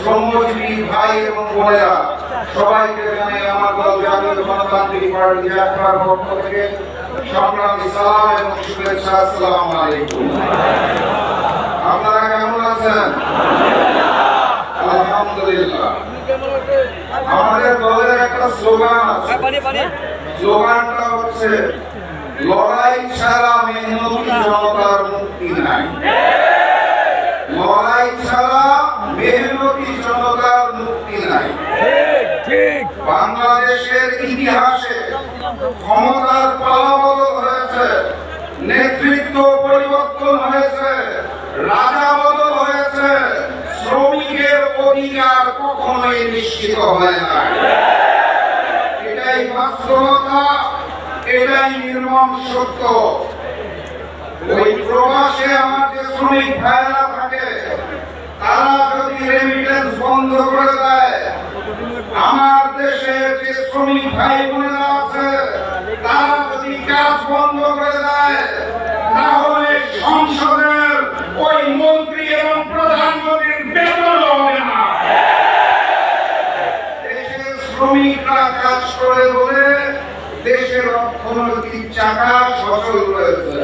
শ্রমজীবী ভাই এবং বোনেরা, সবাইকে জানাই আমার দল জাতীয় গণতান্ত্রিক পার্টি জাতীয় পক্ষ থেকে সংগ্রামী সালাম এবং শুভেচ্ছা। আসসালামু আলাইকুম। আপনারা কেমন আছেন? আলহামদুলিল্লাহ। আমাদের দলের একটা স্লোগান আছে, স্লোগানটা হচ্ছে লড়াই ছাড়া মেহনতি জনতার মুক্তি নাই। লড়াই ছাড়া মেহনতি জনতার মুক্তি নাই। বাংলাদেশের ইতিহাসে ক্ষমতার পালাবদল হয়েছে, নেতৃত্ব পরিবর্তন হয়েছে, রাজা বদল হয়েছে, শ্রমিকের অধিকার কখনোই নিশ্চিত হয় না। এটাই বাস্তবতা, এটাই নির্মম সত্য। ওই প্রবাসে আমার যে শ্রমিক ভাইরা থাকে, তারা যদি রেমিটেন্স বন্ধ করে দেয়, আমার দেশে যে শ্রমিক ভাই বোনেরা আছে তারা যদি কাজ বন্ধ করে দেয়, তাহলে সংসদের ওই মন্ত্রী এবং প্রধানমন্ত্রীর বেতন হবে না। দেশের শ্রমিকরা কাজ করে বলে দেশের অর্থনৈতিক চাকা সচল রয়েছে।